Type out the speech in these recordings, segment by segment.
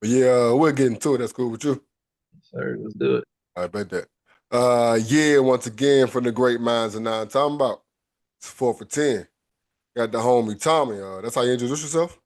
But yeah, we'll get into it. That's cool with you. Sir, let's do it. I bet that. Yeah, once again from the great minds of nine. Talking about it's 4 for 10. Got the homie Tommy. That's how you introduce yourself.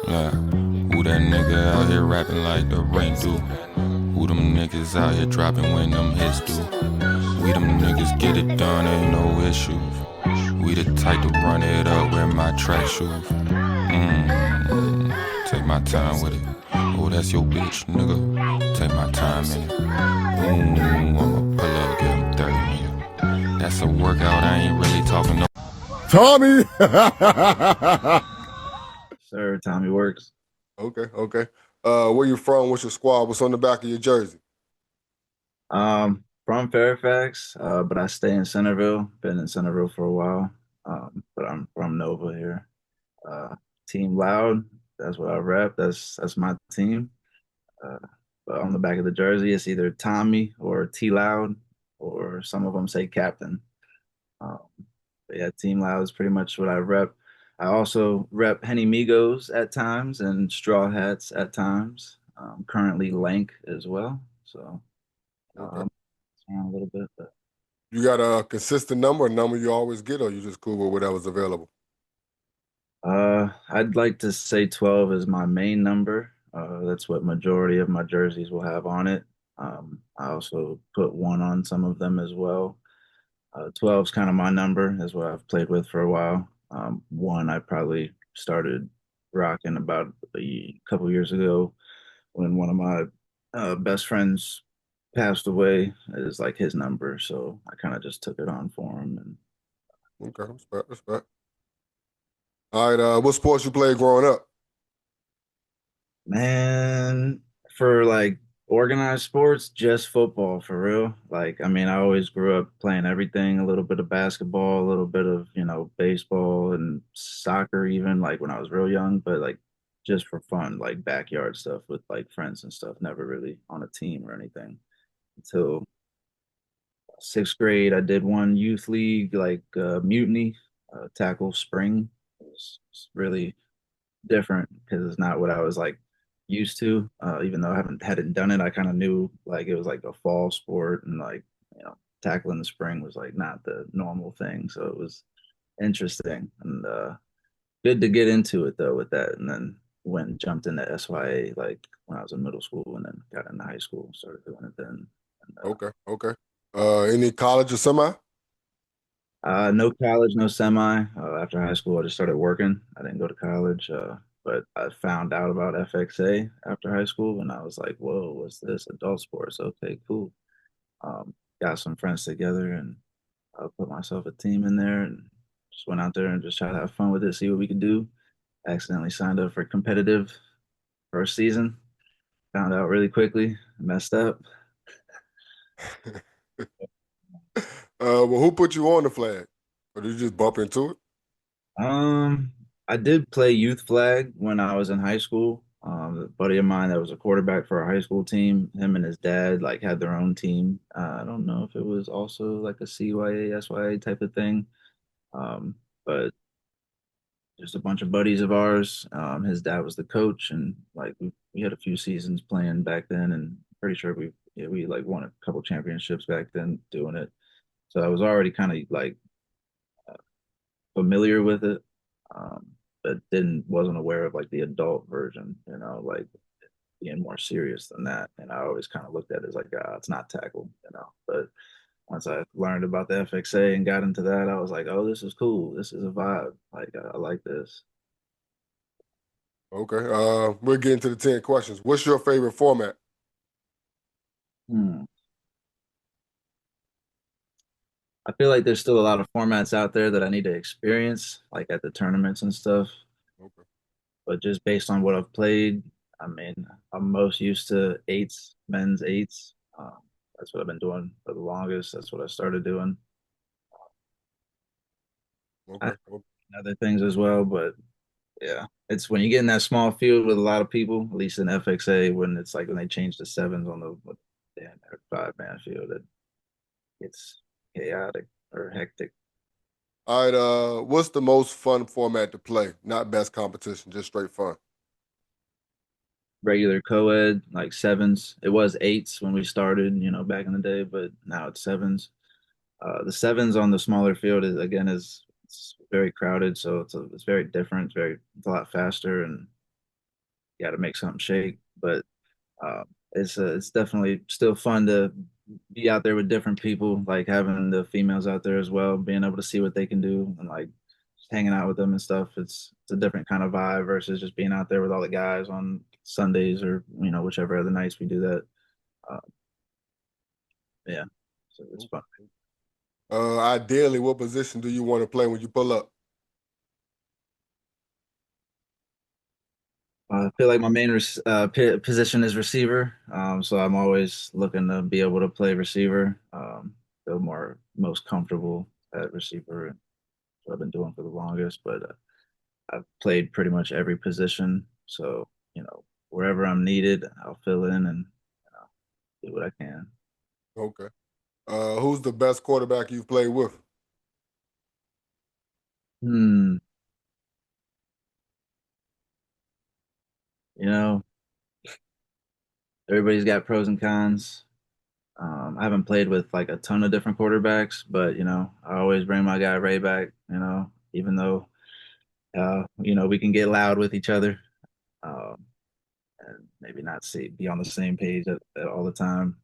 Yeah. Who that nigga out here rapping like the rain do? Who them niggas out here dropping when them hits do? We them niggas get it done, ain't no issues. We the type to run it up, wear my track shoes. Take my time with it. Oh, that's your bitch, nigga. Take my time in it. I'ma pull up, give him 30 nigga. That's a workout, I ain't really talking no. Tommy. Sir, Tommy works. Okay, okay. Where you from? What's your squad? What's on the back of your jersey? From Fairfax, but I stay in Centerville. Been in Centerville for a while. But I'm from Nova here. Uh, Team Loud, that's what I rep. That's my team. Uh, but on the back of the jersey, it's either Tommy or T Loud, or some of them say Captain. Um, but yeah, Team Loud is pretty much what I rep. I also rep Henny Migos at times and Straw Hats at times. Currently Lank as well. So Okay. it's around a little bit, but You got a consistent number, a number you always get, or you just cool with whatever's available? I'd like to say 12 is my main number. That's what majority of my jerseys will have on it. I also put one on some of them as well. 12 is kind of my number, is what I've played with for a while. One I probably started rocking about a couple years ago when one of my best friends passed away. It is like his number, so I kind of just took it on for him. And Okay, respect, respect. All right, what sports you played growing up? man, for like organized sports, just football for real. Like, I mean, I always grew up playing everything, a little bit of basketball, a little bit of, baseball and soccer, even like when I was real young, but like just for fun, like backyard stuff with like friends and stuff, never really on a team or anything until sixth grade. I did one youth league, like mutiny, tackle spring. It was really different because it's not what I was like used to. Even though I haven't hadn't done it, I kind of knew like it was like a fall sport and like tackling the spring was like not the normal thing. So it was interesting and good to get into it though with that. And then when jumped into SYA like when I was in middle school and then got into high school, started doing it then. And, Okay, okay. Any college or semi? no college, no semi. After high school, I just started working. I didn't go to college, but I found out about FXA after high school, and I was like, "Whoa, what's this? Adult sports? Okay, cool." Got some friends together, and I put myself a team in there, and just went out there and just tried to have fun with it, see what we could do. Accidentally signed up for competitive first season. Found out really quickly, messed up. Well, who put you on the flag? Or did you just bump into it? Um, I did play youth flag when I was in high school. A buddy of mine that was a quarterback for our high school team, him and his dad like had their own team. I don't know if it was also like a CYA, SYA type of thing. But just a bunch of buddies of ours. His dad was the coach, and like we had a few seasons playing back then, and pretty sure we like won a couple championships back then doing it. So I was already kind of like familiar with it, um, but didn't wasn't aware of like the adult version, like being more serious than that. And I always kind of looked at it as like, it's not tackle, But once I learned about the FXA and got into that, I was like, oh, this is cool. This is a vibe. Like I like this. Okay. We'll get into the 10 questions. What's your favorite format? Hmm. I feel like there's still a lot of formats out there that I need to experience, like at the tournaments and stuff. Okay. But just based on what I've played, I mean, I'm most used to eights, men's eights. That's what I've been doing for the longest. That's what I started doing. I Okay. have other things as well, but Yeah. It's when you get in that small field with a lot of people, at least in FXA, when it's like when they change the sevens on the damn 5-man field, it gets chaotic or hectic. All right, what's the most fun format to play? Not best competition, just straight fun. Regular co-ed, like sevens. It was eights when we started, back in the day, but now it's sevens. The sevens on the smaller field is again is it's very crowded, so it's very different. It's a lot faster, and you got to make something shake. But it's definitely still fun to be out there with different people, like having the females out there as well, being able to see what they can do and like just hanging out with them and stuff. It's a different kind of vibe versus just being out there with all the guys on Sundays or whichever other nights we do that. Uh, yeah, so it's fun. Ideally, what position do you want to play when you pull up? I feel like my main position is receiver, so I'm always looking to be able to play receiver. Feel most comfortable at receiver, and what I've been doing for the longest. But I've played pretty much every position, so wherever I'm needed, I'll fill in and do what I can. Okay. Who's the best quarterback you've played with? Hmm, you know, everybody's got pros and cons. I haven't played with like a ton of different quarterbacks, but I always bring my guy Ray back. Even though we can get loud with each other, um, and maybe not be on the same page at all the time.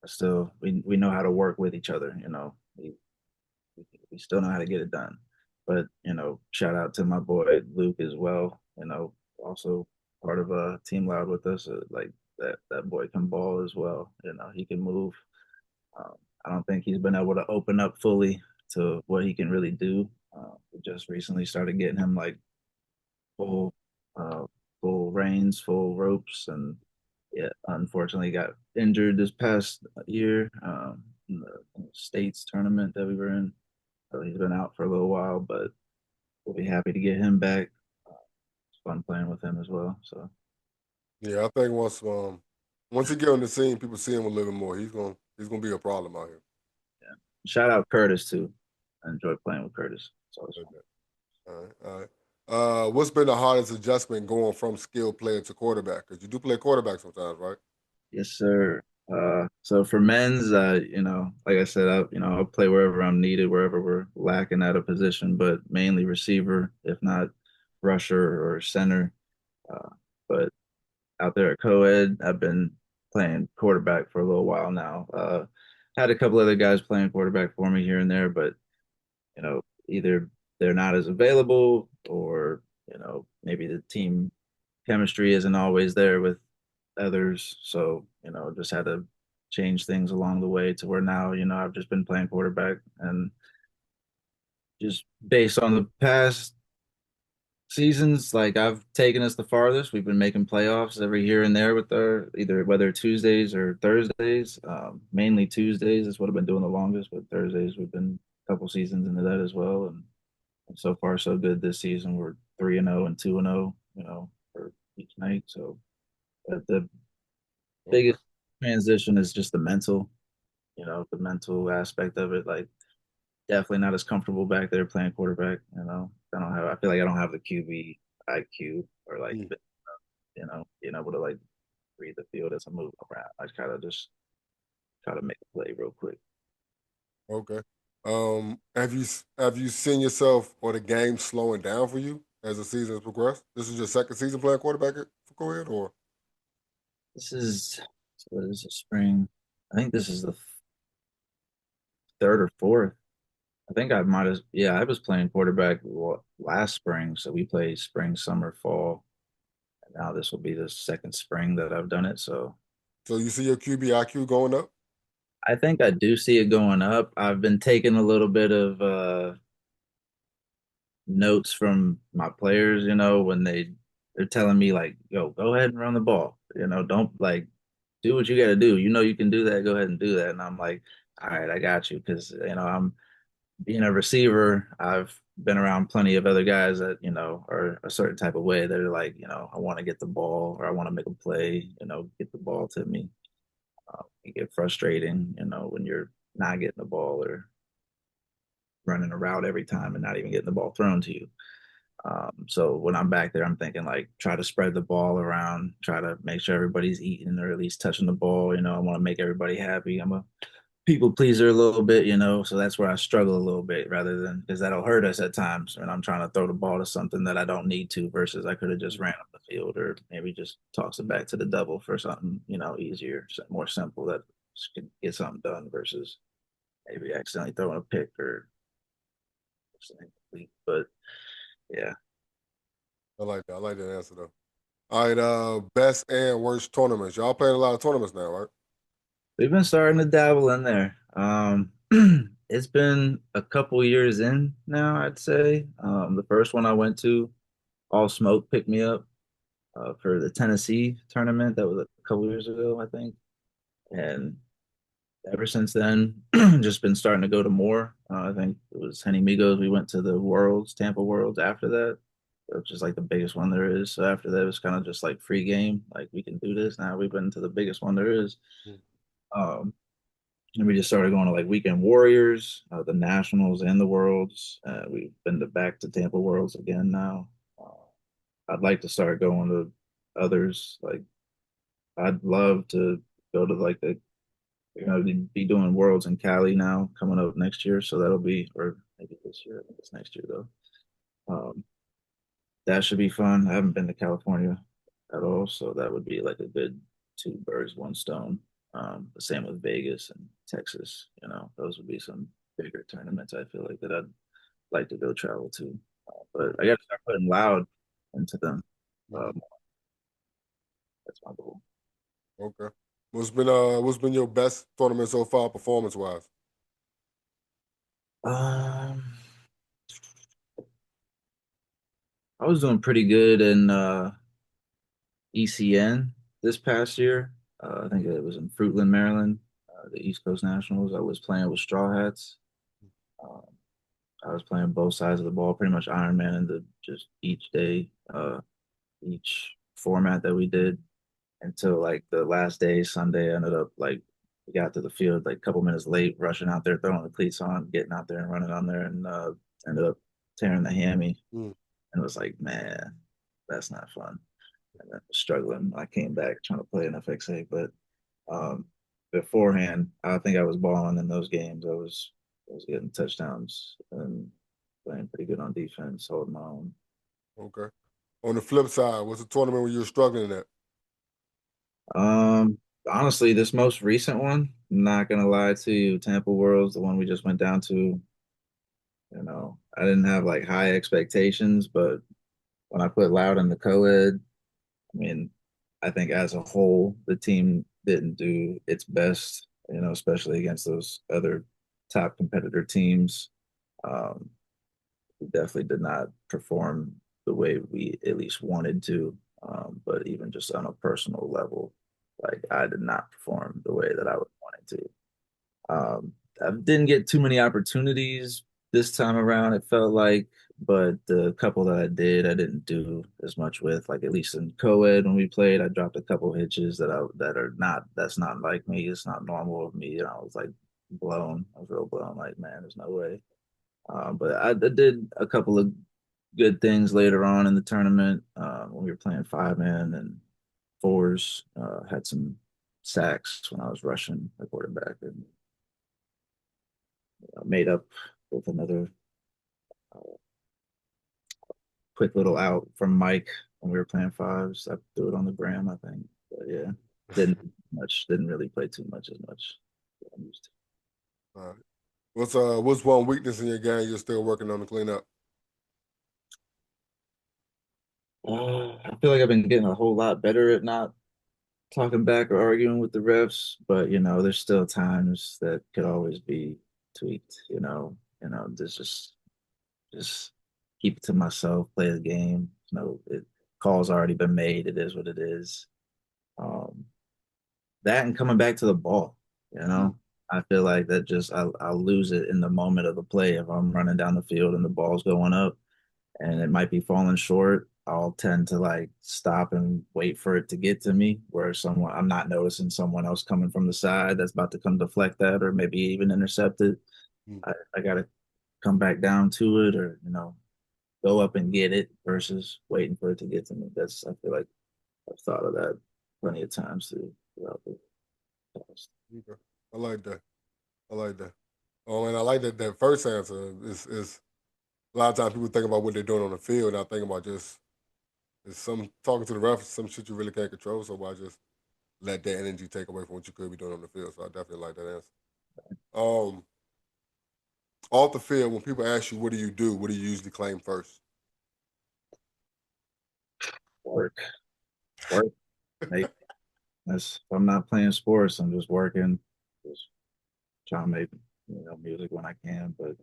Still, we know how to work with each other. We still know how to get it done. But shout out to my boy Luke as well. Also part of Team Loud with us. Like that boy can ball as well. He can move. Um, I don't think he's been able to open up fully to what he can really do. We just recently started getting him like full, uh, full reins, full ropes, and yeah, unfortunately got injured this past year in the states tournament that we were in. So he's been out for a little while, but we'll be happy to get him back. It's fun playing with him as well. So Yeah, I think once he get on the scene, people see him a little more. He's gonna be a problem out here. yeah, shout out Curtis too. I enjoy playing with Curtis. It's always fun. All right, all right. What's been the hardest adjustment going from skilled player to quarterback? Because you do play quarterback sometimes, right? Yes, sir. So for men's, like I said, I'll play wherever I'm needed, wherever we're lacking at a position, but mainly receiver, if not rusher or center. Uh, but out there at co-ed, I've been playing quarterback for a little while now. Had a couple other guys playing quarterback for me here and there, but either they're not as available or maybe the team chemistry isn't always there with others. So, just had to change things along the way to where now, I've just been playing quarterback and just based on the past seasons, like I've taken us the farthest. We've been making playoffs every here and there with our either whether Tuesdays or Thursdays. Mainly Tuesdays is what I've been doing the longest, but Thursdays we've been a couple seasons into that as well. And so far so good this season. We're 3-0 and 2-0, for each night. So the Okay. biggest transition is just the mental aspect of it. Like definitely not as comfortable back there playing quarterback. I feel like I don't have the QB IQ or like, Mm, being able to like read the field as I move around. I kind of just try to make a play real quick. okay. Have you seen yourself or the game slowing down for you as the season has progressed? This is your second season playing quarterback for Coed, or This is what is the spring? I think this is the third or fourth. I think I might have, yeah, I was playing quarterback last spring. So we played spring, summer, fall. And now this will be the second spring that I've done it. So so you see your QB IQ going up? I think I do see it going up. I've been taking a little bit of notes from my players, when they're telling me like, yo, go ahead and run the ball. Don't like do what you got to do. You can do that. Go ahead and do that. And I'm like, all right, I got you. Cause, being a receiver, I've been around plenty of other guys that, are a certain type of way. They're like, I want to get the ball or I want to make a play, get the ball to me. It get frustrating, when you're not getting the ball or running a route every time and not even getting the ball thrown to you. So when I'm back there, I'm thinking like try to spread the ball around, try to make sure everybody's eating or at least touching the ball. I want to make everybody happy. I'm a people pleaser a little bit, so that's where I struggle a little bit rather than because that'll hurt us at times when I'm trying to throw the ball to something that I don't need to versus I could have just ran up the field or maybe just tossed it back to the double for something, easier, more simple that can get something done versus maybe accidentally throwing a pick or something complete. But yeah, I like that. I like that answer though. All right, best and worst tournaments. Y'all playing a lot of tournaments now, right? we've been starting to dabble in there. It's been a couple years in now, I'd say. The first one I went to, All Smoke picked me up for the Tennessee tournament. That was a couple years ago, I think. And ever since then, just been starting to go to more. I think it was Henny Migos. We went to the Worlds, Tampa Worlds after that, which is like the biggest one there is. So after that, it was kind of just like free game. Like we can do this now. We've been to the biggest one there is. Mm. Um, and we just started going to like Weekend Warriors, the Nationals, and the Worlds. We've been to back to Tampa Worlds again now. I'd like to start going to others. Like I'd love to go to like the be doing Worlds in Cali now coming up next year. So that'll be or maybe this year. I think it's next year though. Um, that should be fun. I haven't been to California at all, so that would be like a good two birds, one stone. The same with Vegas and Texas. Those would be some bigger tournaments. I feel like that I'd like to go travel to, but I got to start putting loud into them. Mhm. Um, that's my goal. Okay. What's been your best tournament so far, performance wise? Um, I was doing pretty good in ECN this past year. I think it was in Fruitland, Maryland, the East Coast Nationals. I was playing with Straw Hats. Um, I was playing both sides of the ball, pretty much Iron Man, and just each day, each format that we did until like the last day, Sunday. I ended up like we got to the field like a couple minutes late, rushing out there, throwing the cleats on, getting out there and running on there, and ended up tearing the hammy. Mm. And it was like, man, that's not fun. And then struggling. I came back trying to play an FXA, but um, beforehand, I think I was balling in those games. I was getting touchdowns and playing pretty good on defense, holding my own. Okay. On the flip side, what's a tournament where you were struggling at? Honestly, this most recent one, not gonna lie to you, Tampa World's the one we just went down to. I didn't have like high expectations, but when I put Loud in the co-ed, I mean, I think as a whole, the team didn't do its best, especially against those other top competitor teams. Um, we definitely did not perform the way we at least wanted to. But even just on a personal level, like I did not perform the way that I would wanted to. I didn't get too many opportunities this time around, it felt like, but the couple that I did, I didn't do as much with. Like at least in co-ed when we played, I dropped a couple hitches that's not like me. It's not normal of me. I was like blown. I was real blown. Like, man, there's no way. But I did a couple of good things later on in the tournament when we were playing five man and fours. Had some sacks when I was rushing the quarterback and made up with another quick little out from Mike when we were playing fives. I threw it on the gram, I think. But yeah, didn't really play too much as much as I'm used All right. What's one weakness in your game you're still working on to clean up? to. I feel like I've been getting a whole lot better at not talking back or arguing with the refs, but there's still times that could always be tweaked. Just keep it to myself, play the game. Call's already been made. It is what it is. Um, that and coming back to the ball, you Mm. know. I feel like that just I'll lose it in the moment of the play if I'm running down the field and the ball's going up and it might be falling short. I'll tend to like stop and wait for it to get to me, where someone I'm not noticing someone else coming from the side that's about to come deflect that or maybe even intercept it. Mm, I gotta come back down to it or go up and get it versus waiting for it to get to me. That's I feel like I've thought of that plenty of times throughout the past. okay. I like that. I like that. Oh, and I like that first answer is a lot of times people think about what they're doing on the field, and I think about just it's some talking to the ref, some shit you really can't control. So why just let that energy take away from what you could be doing on the field? So I definitely like that answer. Um, Off the field, when people ask you what do, what do you usually claim first? Work, work. Make that's if I'm not playing sports, I'm just working, just trying to make music when I can. But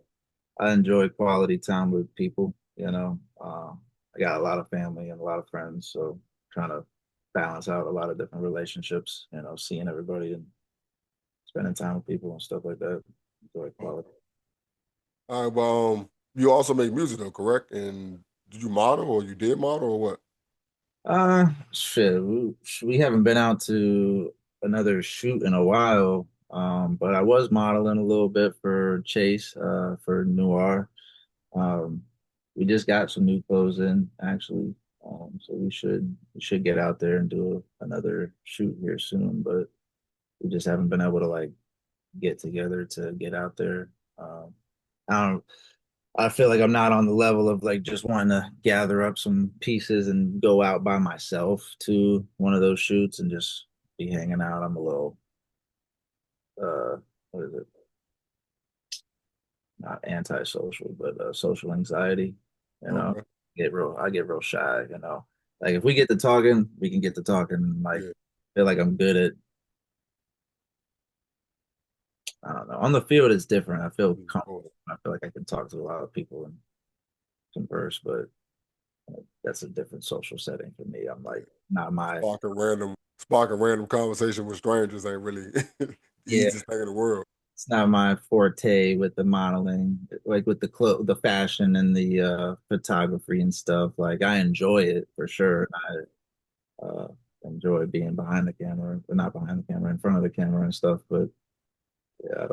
I enjoy quality time with people. I got a lot of family and a lot of friends, so trying to balance out a lot of different relationships. Seeing everybody and spending time with people and stuff like that. Enjoy quality. All right, well, you also make music though, correct? And did you model or you did model or what? Shit, we haven't been out to another shoot in a while. But I was modeling a little bit for Chase, for Noir. Um, we just got some new clothes in actually. So we should get out there and do another shoot here soon, but we just haven't been able to like get together to get out there. I don't I feel like I'm not on the level of like just wanting to gather up some pieces and go out by myself to one of those shoots and just be hanging out. I'm a little what is it? Not antisocial, but social anxiety. You know, Okay, I get real shy. Like if we get to talking, we can get to talking. Like yeah, feel like I'm good at. I don't know. On the field, it's different. I feel of course. comfortable. I feel like I can talk to a lot of people and converse, but that's a different social setting for me. I'm Yeah, like not my sparking random conversation with strangers ain't really the yeah. easiest thing in the world. It's not my forte with the modeling, like with the fashion and the photography and stuff. Like I enjoy it for sure. I enjoy being behind the camera, but not behind the camera, in front of the camera and stuff. But yeah, I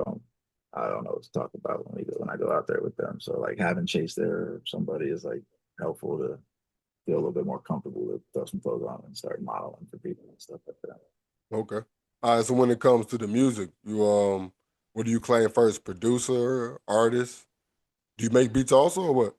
don't know what to talk about when I go out there with them. So like having Chase there or somebody is like helpful to feel a little bit more comfortable to throw some clothes on and start modeling for people and stuff like that. Okay. All right. So when it comes to the music, you what do you claim first? Producer, artist? Do you make beats also or what?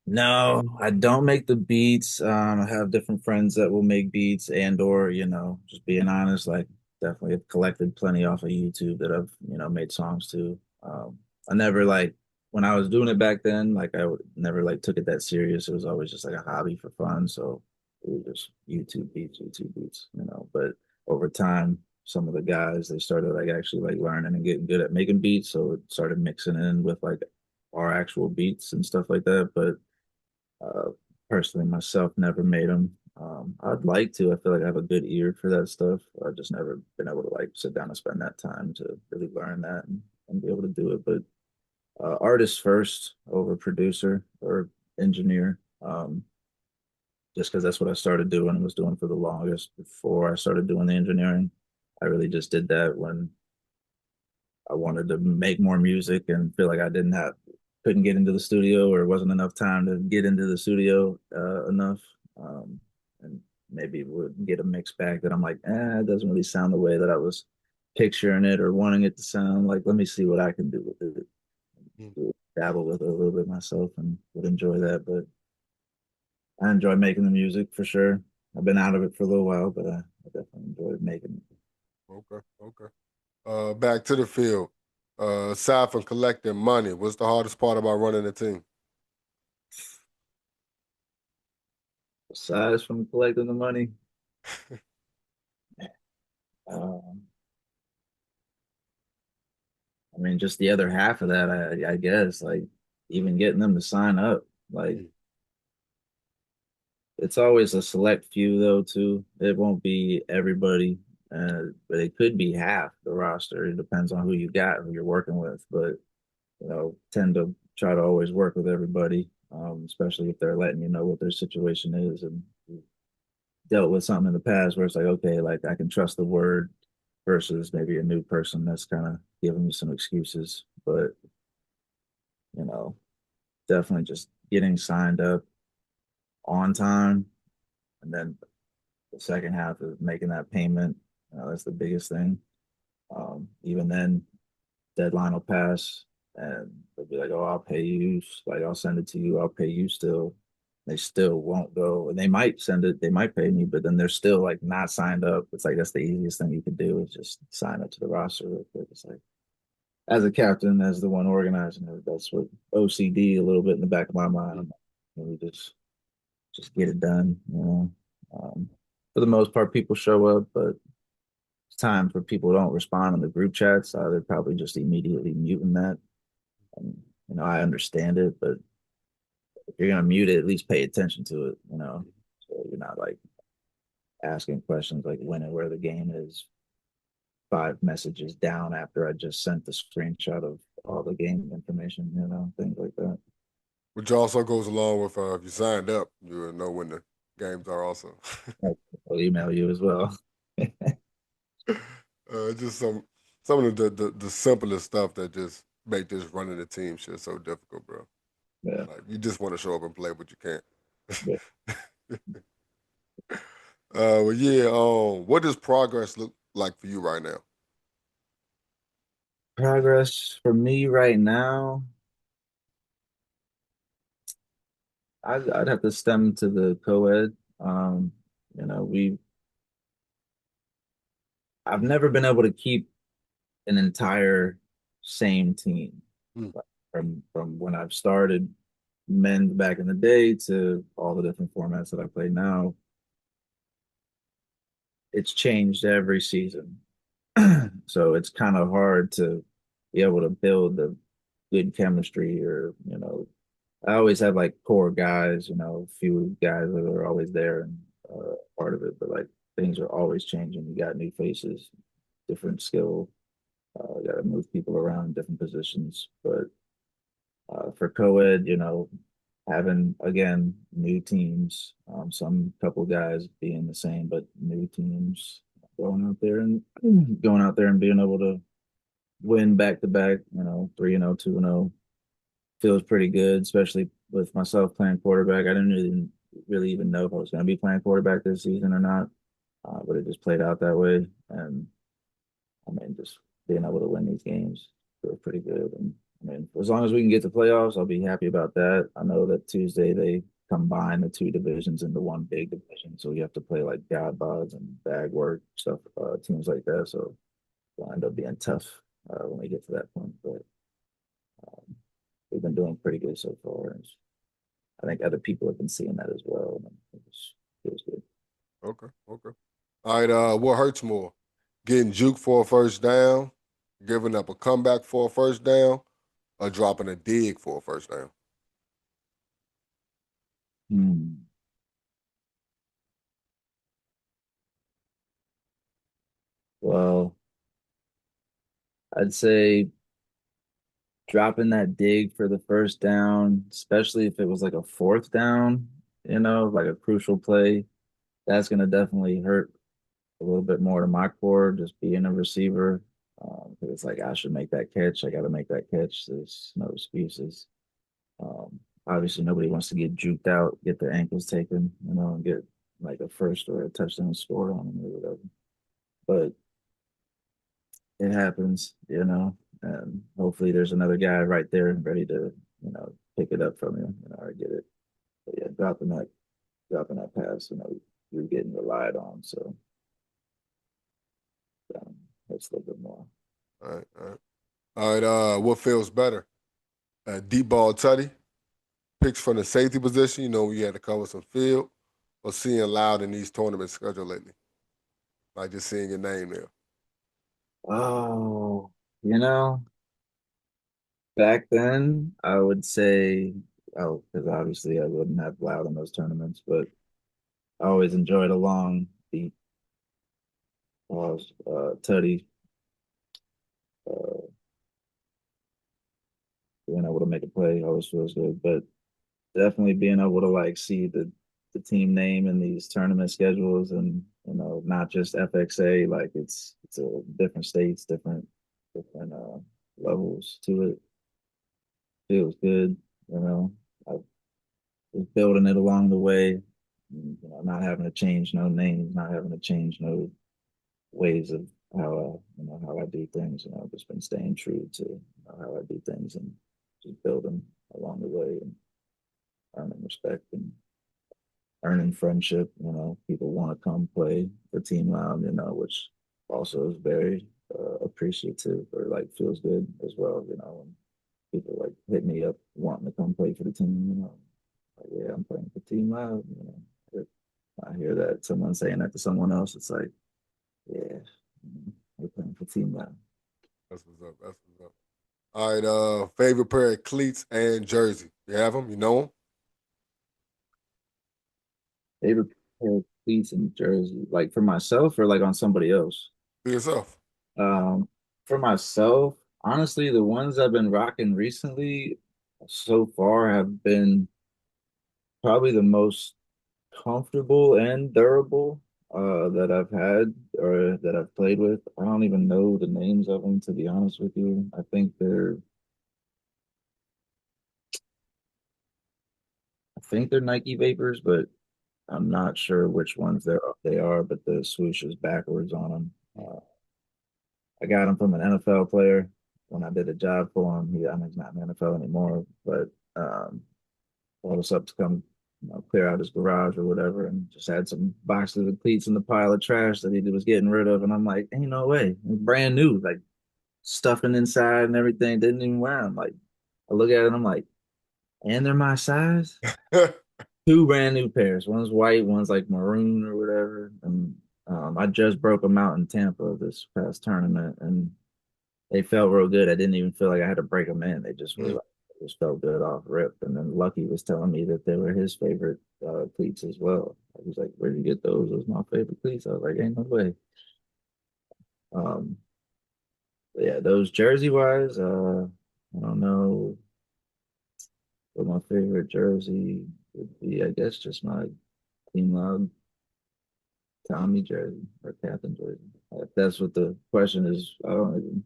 No, I don't make the beats. I have different friends that will make beats and or, just being honest, like definitely have collected plenty off of YouTube that I've, made songs to. I never like when I was doing it back then, like I would never like took it that serious. It was always just like a hobby for fun. So it was just YouTube beats. But over time, some of the guys they started like actually like learning and getting good at making beats. So it started mixing in with like our actual beats and stuff like that. But uh, personally, myself, never made them. I'd like to. I feel like I have a good ear for that stuff. I've just never been able to like sit down and spend that time to really learn that and be able to do it. But artist first over producer or engineer, just because that's what I started doing and was doing for the longest before I started doing the engineering. I really just did that when I wanted to make more music and feel like I didn't have couldn't get into the studio or wasn't enough time to get into the studio enough. And maybe would get a mix back that I'm like, it doesn't really sound the way that I was picturing it or wanting it to sound. Like, let me see what I can do with it. Mm, Dabble with it a little bit myself and would enjoy that. But I enjoy making the music for sure. I've been out of it for a little while, but I definitely enjoy making it. okay, okay. Back to the field. Aside from collecting money, what's the hardest part about running a team? Aside from collecting the money, um, I mean, just the other half of that, I guess, like even getting them to sign up, like Mm, it's always a select few though, too. It won't be everybody. But it could be half the roster. It depends on who you got, who you're working with. But tend to try to always work with everybody, especially if they're letting you know what their situation is and dealt with something in the past where it's like, okay, like I can trust the word versus maybe a new person that's kind of giving me some excuses. But, you know, definitely just getting signed up on time. And then the second half is making that payment. That's the biggest thing. Even then, deadline will pass and they'll be like, oh, I'll pay you. Like, I'll send it to you. I'll pay you still. They still won't go. And they might send it, they might pay me, but then they're still like not signed up. It's like, that's the easiest thing you could do is just sign up to the roster real quick. It's like, as a captain, as the one organizing it, that's what OCD a little bit in the back of my mind. I'm like, we just get it done. Um, for the most part, people show up, but it's time for people who don't respond in the group chats. They're probably just immediately muting that. And, I understand it, but if you're gonna mute it, at least pay attention to it. So you're not like asking questions like when and where the game is 5 messages down after I just sent the screenshot of all the game information, things like that. Which also goes along with if you signed up, you will know when the games are also. I'll email you as well. Just some of the simplest stuff that just make this running the team shit so difficult, bro. Yeah. Like you just want to show up and play, but you can't. Yeah. Well, yeah. What does progress look like for you right now? Progress for me right now, I'd have to stem to the co-ed. You know, we I've never been able to keep an entire same team. Hmm. Like, from when I've started men back in the day to all the different formats that I play now. It's changed every season. So it's kind of hard to be able to build the good chemistry or, I always have like core guys, a few guys that are always there and part of it, but like things are always changing. You got new faces, different skill, you got to move people around in different positions. But for co-ed, having again new teams, some couple guys being the same, but new teams going out there and being able to win back to back, 3-0, 2-0 feels pretty good, especially with myself playing quarterback. I didn't really even know if I was going to be playing quarterback this season or not, but it just played out that way. And I mean, just being able to win these games feels pretty good. And I mean, as long as we can get to playoffs, I'll be happy about that. I know that Tuesday they combine the two divisions into one big division, so you have to play like God Bods and Bag Work stuff, teams like that. So it'll end up being tough when we get to that point. But um, we've been doing pretty good so far. And I think other people have been seeing that as well. And feels good. Okay, okay. All right. What hurts more? Getting juked for a first down, giving up a comeback for a first down, or dropping a dig for a first down? Hmm. Well, I'd say dropping that dig for the first down, especially if it was like a fourth down, like a crucial play, that's going to definitely hurt a little bit more to my core, just being a receiver. Because it's like, I should make that catch. I got to make that catch. There's no excuses. Um, Obviously, nobody wants to get juked out, get their ankles taken, and get like a first or a touchdown score on them or whatever. But it happens, and hopefully there's another guy right there ready to, pick it up from you. I get it. But yeah, dropping that pass, you're getting relied on. So that's a little bit more. All right, all right. All right, what feels better? Deep ball tutty, picks from the safety position, we had to cover some field, or seeing loud in these tournaments scheduled lately? Like just seeing your name there. Oh, you know, back then I would say, oh, because obviously I wouldn't have loud in those tournaments, but I always enjoyed a long beat. Tutty, uh, being able to make a play always feels good. But definitely being able to like see the team name in these tournament schedules and not just FXA, like it's a different states, different levels to it. Feels good, you know. I was building it along the way, not having to change no names, not having to change no ways of how I do things. I've just been staying true to how I do things and just building along the way and earning respect and earning friendship. People want to come play for Team Loud, which also is very appreciative or like feels good as well. When people like hit me up wanting to come play for the team, like, yeah, I'm playing for Team Loud. If I hear that someone saying that to someone else, it's like, yeah, we're playing for Team Loud. That's what's up. That's what's up. All right. Favorite pair of cleats and jersey. You have them? You know them? Favorite pair of cleats and jersey, like for myself or like on somebody else. For yourself. Um, for myself, honestly, the ones I've been rocking recently so far have been probably the most comfortable and durable that I've had or that I've played with. I don't even know the names of them, to be honest with you. I think they're Nike Vapors, but I'm not sure which ones they are, but the swoosh is backwards on them. I got him from an NFL player when I did a job for him. I mean, he's not in the NFL anymore, but called us up to come, clear out his garage or whatever, and just had some boxes of cleats in the pile of trash that he was getting rid of. And I'm like, ain't no way, it's brand new, like stuffing inside and everything. Didn't even wear them. Like, I look at it, and I'm like, and they're my size. Two brand new pairs. One's white, one's like maroon or whatever. And I just broke them out in Tampa this past tournament, and they felt real good. I didn't even feel like I had to break them in. They just were Mm. like, just felt good off rip. And then Lucky was telling me that they were his favorite cleats as well. He was like, "Where'd you get those? Those my favorite cleats." I was like, "Ain't no way." Um, but yeah, those jersey wise, I don't know what my favorite jersey would be. I guess just my Team Loud Tommy jersey or Captain jersey. If that's what the question is, I don't even.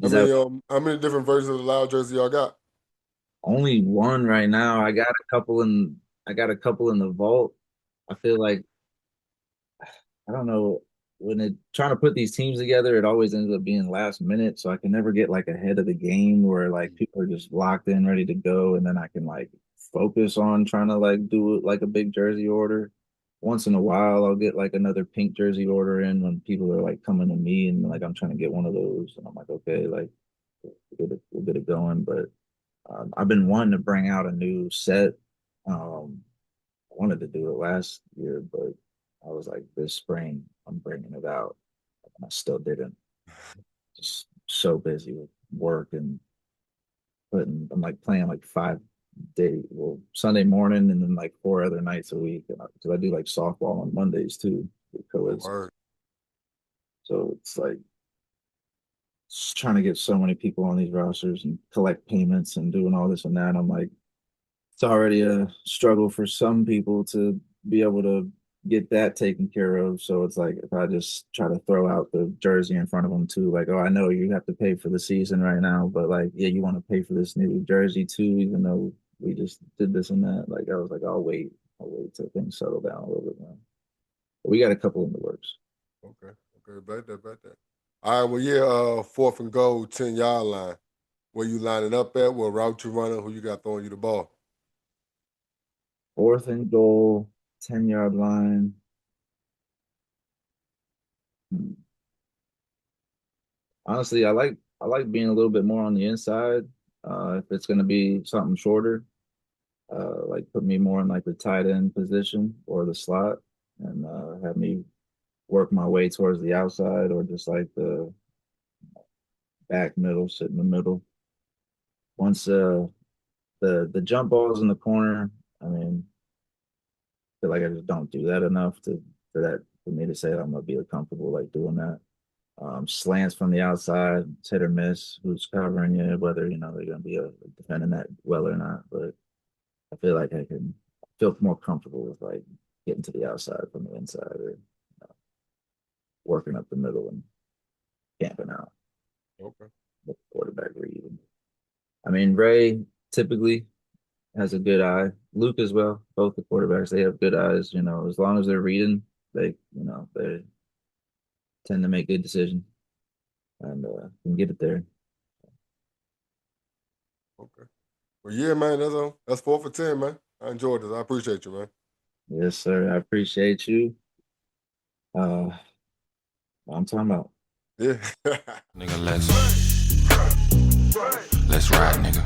Is that How many different versions of the loud jersey y'all got? only one right now? I got a couple in the vault. I feel like I don't know when it trying to put these teams together, it always ends up being last minute. So I can never get like ahead of the game where like people are just locked in, ready to go, and then I can like focus on trying to like do it like a big jersey order. Once in a while, I'll get like another pink jersey order in when people are like coming to me and like I'm trying to get one of those, and I'm like, okay, like we'll get it going. But I've been wanting to bring out a new set. I wanted to do it last year, but I was like, this spring, I'm bringing it out. And I still didn't. Just so busy with work and I'm like playing like 5 days, well, Sunday morning and then like 4 other nights a week. Because I do like softball on Mondays too with Oh, co-eds. word. So it's like just trying to get so many people on these rosters and collect payments and doing all this and that. I'm like, it's already a struggle for some people to be able to get that taken care of. So it's like if I just try to throw out the jersey in front of them too, like, oh, I know you have to pay for the season right now, but like, yeah, you want to pay for this new jersey too, even though we just did this and that. Like I was like, I'll wait till things settle down a little bit more. But we got a couple in the works. Okay. Okay. Bet that. All right. Well, yeah. 4th and goal, 10-yard line. Where you lining up at? What route you running? Who you got throwing you the ball? 4th and goal, 10-yard line. Hmm. Honestly, I like being a little bit more on the inside. If it's gonna be something shorter, like put me more in like the tight end position or the slot, and have me work my way towards the outside or just like the back middle, sit in the middle. Once the jump balls in the corner, I mean, I feel like I just don't do that enough to for that for me to say that I'm gonna be comfortable like doing that. Slants from the outside, it's hit or miss. Who's covering you? Whether they're gonna be defending that well or not. But I feel like I can feel more comfortable with like getting to the outside from the inside or working up the middle and camping out Okay. with the quarterback read. I mean, Ray typically has a good eye. Luke as well. Both the quarterbacks, they have good eyes. As long as they're reading, they tend to make good decisions and can get it there. Okay. Well, yeah, man. That's 4th&10, man. I enjoyed this. I appreciate you, man. Yes, sir. I appreciate you. I'm talking about. Yeah. Nigga, let's ride, nigga.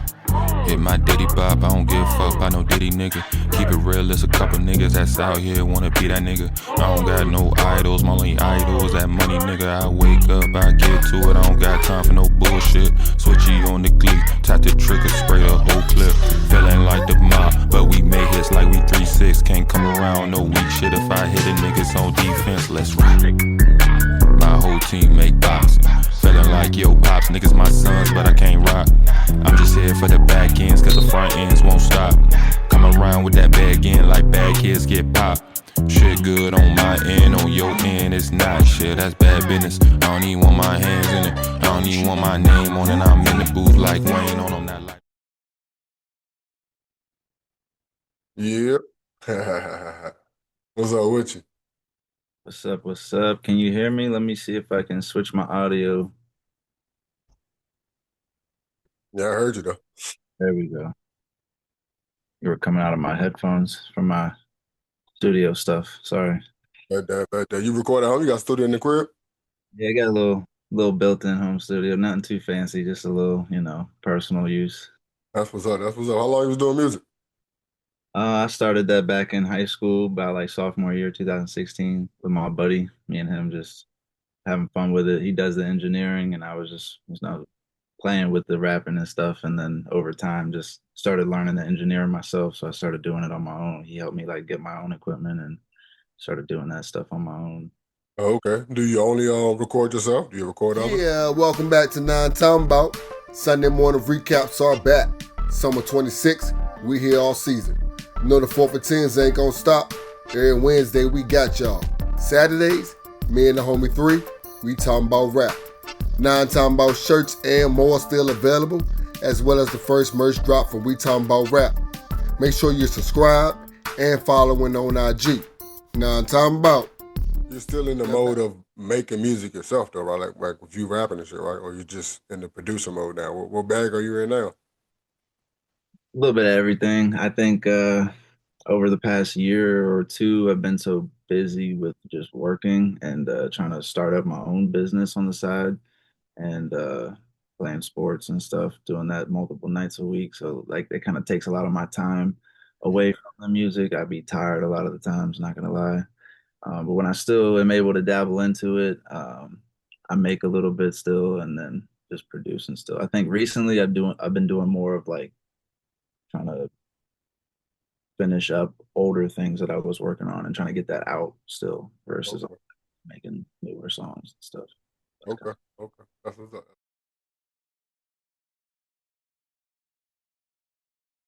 Hit my Diddy bop, I don't give a fuck about no Diddy nigga. Keep it real, there's a couple niggas that's out here wanna be that nigga. I don't got no idols, my only idol is that money nigga. I wake up, I get to it, I don't got time for no bullshit. Switchy on the glee, tap the trigger, spray the whole clip. Feeling like the mob, but we make hits like we 3-6. Can't come around no weak shit if I hit a niggas on defense. Let's ride. My whole team make boxing. Feeling like yo pops, niggas my sons, but I can't rock. I'm just here for the back ends, cause the front ends won't stop. Come around with that bag end like bad kids get popped. Shit good on my end, on your end it's not. Shit, that's bad business. I don't even want my hands in it. I don't even want my name on it. I'm in the booth like Wayne on them, not like. Yeah. What's up with you? What's up? What's up? Can you hear me? Let me see if I can switch my audio. Yeah, I heard you though. There we go. You were coming out of my headphones from my studio stuff. Sorry. That you record at home? You got a studio in the crib? Yeah, I got a little built-in home studio. Nothing too fancy, just a little, personal use. That's what's up. That's what's up. How long you was doing music? I started that back in high school, about like sophomore year, 2016, with my buddy. Me and him just having fun with it. He does the engineering, and I was just, playing with the rapping and stuff. And then over time, just started learning the engineering myself. So I started doing it on my own. He helped me like get my own equipment and started doing that stuff on my own. Oh, okay. Do you only record yourself? Do you record others? Yeah, welcome back to Nine Time About. Sunday morning recaps are back. Summer 26, we here all season. You know the 4th&10s ain't gonna stop. Every Wednesday we got y'all. Saturdays, me and the homie 3, we talking about rap. Nine Time About shirts and more still available, as well as the first merch drop from We Talking About Rap. Make sure you subscribe and following on IG. Nine Time About. You're still in the mode of making music yourself, though, right? Like with you rapping and shit, right? Or you just in the producer mode now? What bag are you in now? A little bit of everything. I think over the past year or two, I've been so busy with just working and trying to start up my own business on the side and playing sports and stuff, doing that multiple nights a week. So like it kind of takes a lot of my time away from the music. I'd be tired a lot of the times, not gonna lie. But when I still am able to dabble into it, I make a little bit still and then just producing still. I think recently I've been doing more of like trying to finish up older things that I was working on and trying to get that out still versus Okay. making newer songs and stuff. Okay. That's what's up.